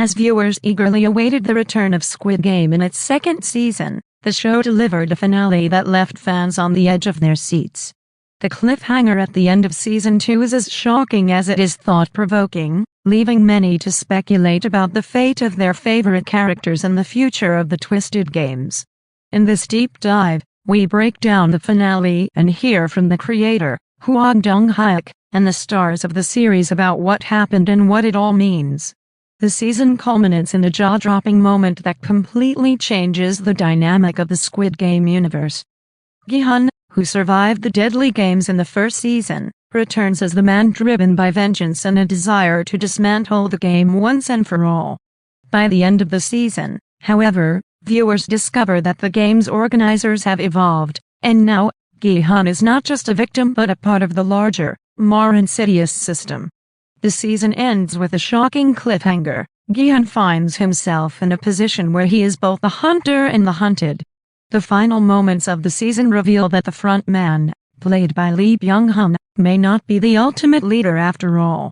As viewers eagerly awaited the return of Squid Game in its second season, the show delivered a finale that left fans on the edge of their seats. The cliffhanger at the end of Season 2 is as shocking as it is thought-provoking, leaving many to speculate about the fate of their favorite characters and the future of the Twisted Games. In this deep dive, we break down the finale and hear from the creator, Hwang Dong-hyuk, and the stars of the series about what happened and what it all means. The season culminates in a jaw-dropping moment that completely changes the dynamic of the Squid Game universe. Gi-hun, who survived the deadly games in the first season, returns as the man driven by vengeance and a desire to dismantle the game once and for all. By the end of the season, however, viewers discover that the game's organizers have evolved, and now, Gi-hun is not just a victim but a part of the larger, more insidious system. The season ends with a shocking cliffhanger. Gi-hun finds himself in a position where he is both the hunter and the hunted. The final moments of the season reveal that the Frontman, played by Byung-hun, may not be the ultimate leader after all.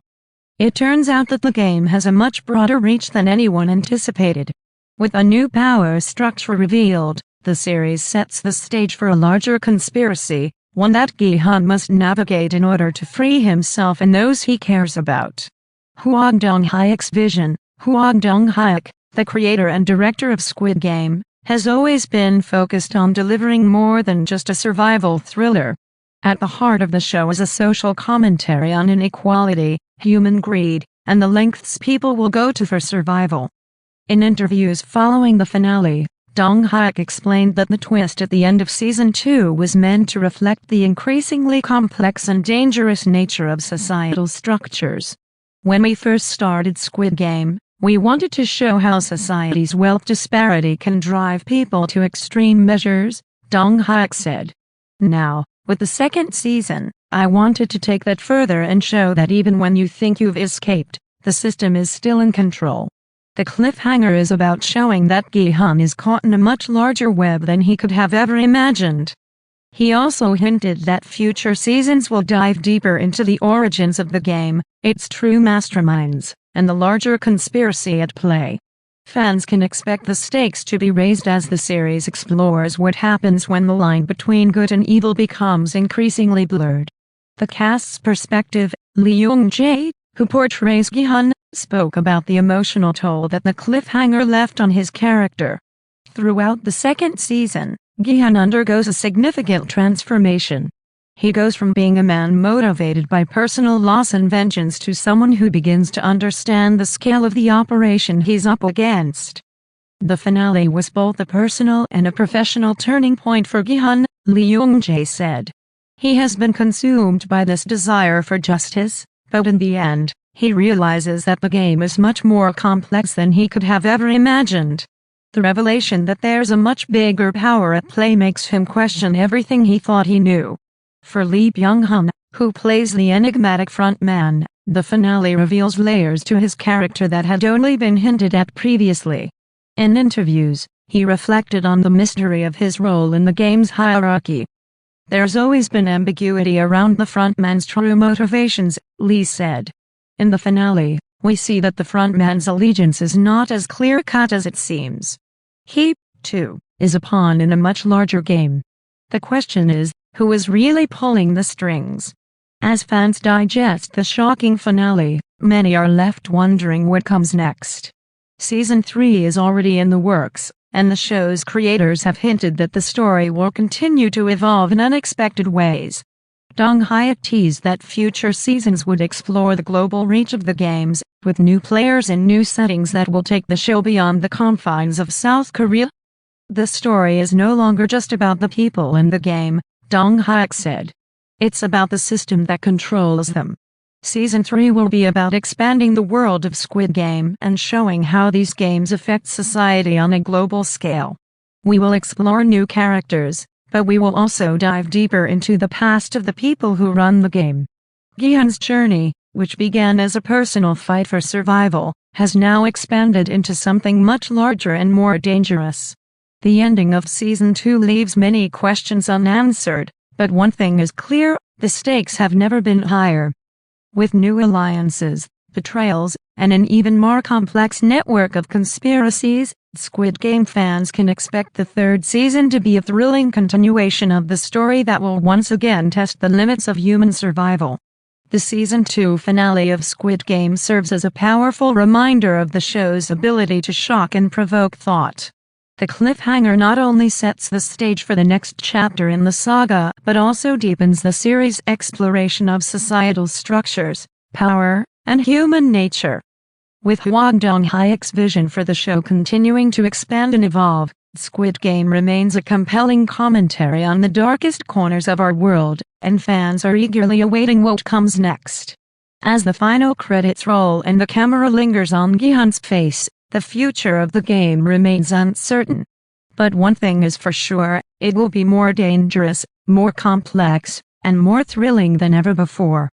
It turns out that the game has a much broader reach than anyone anticipated. With a new power structure revealed, the series sets the stage for a larger conspiracy, one that Gi-hun must navigate in order to free himself and those he cares about. Hwang Dong-hyuk's vision. Hwang Dong-hyuk, the creator and director of Squid Game, has always been focused on delivering more than just a survival thriller. At the heart of the show is a social commentary on inequality, human greed, and the lengths people will go to for survival. In interviews following the finale, Dong-hyuk explained that the twist at the end of Season 2 was meant to reflect the increasingly complex and dangerous nature of societal structures. When we first started Squid Game, we wanted to show how society's wealth disparity can drive people to extreme measures, Dong-hyuk said. Now, with the second season, I wanted to take that further and show that even when you think you've escaped, the system is still in control. The cliffhanger is about showing that Gi-hun is caught in a much larger web than he could have ever imagined. He also hinted that future seasons will dive deeper into the origins of the game, its true masterminds, and the larger conspiracy at play. Fans can expect the stakes to be raised as the series explores what happens when the line between good and evil becomes increasingly blurred. The cast's perspective, Jung-jae, who portrays Gi-hun, spoke about the emotional toll that the cliffhanger left on his character. Throughout the second season, Gi-hun undergoes a significant transformation. He goes from being a man motivated by personal loss and vengeance to someone who begins to understand the scale of the operation he's up against. The finale was both a personal and a professional turning point for Gi-hun, Jung-jae said. He has been consumed by this desire for justice, but in the end, he realizes that the game is much more complex than he could have ever imagined. The revelation that there's a much bigger power at play makes him question everything he thought he knew. For Byung-hun, who plays the enigmatic Frontman, the finale reveals layers to his character that had only been hinted at previously. In interviews, he reflected on the mystery of his role in the game's hierarchy. There's always been ambiguity around the Frontman's true motivations, Lee said. In the finale, we see that the Frontman's allegiance is not as clear-cut as it seems. He, too, is a pawn in a much larger game. The question is, who is really pulling the strings? As fans digest the shocking finale, many are left wondering what comes next. Season 3 is already in the works, and the show's creators have hinted that the story will continue to evolve in unexpected ways. Dong-hyuk teased that future seasons would explore the global reach of the games, with new players and new settings that will take the show beyond the confines of South Korea. The story is no longer just about the people in the game, Dong-hyuk said. It's about the system that controls them. Season 3 will be about expanding the world of Squid Game and showing how these games affect society on a global scale. We will explore new characters, but we will also dive deeper into the past of the people who run the game. Gi-hun's journey, which began as a personal fight for survival, has now expanded into something much larger and more dangerous. The ending of Season 2 leaves many questions unanswered, but one thing is clear, the stakes have never been higher. With new alliances, betrayals, and an even more complex network of conspiracies, Squid Game fans can expect the third season to be a thrilling continuation of the story that will once again test the limits of human survival. The Season 2 finale of Squid Game serves as a powerful reminder of the show's ability to shock and provoke thought. The cliffhanger not only sets the stage for the next chapter in the saga, but also deepens the series' exploration of societal structures, power, and human nature. With Hwang Dong-hyuk's vision for the show continuing to expand and evolve, Squid Game remains a compelling commentary on the darkest corners of our world, and fans are eagerly awaiting what comes next. As the final credits roll and the camera lingers on Gi-hun's face, the future of the game remains uncertain. But one thing is for sure, it will be more dangerous, more complex, and more thrilling than ever before.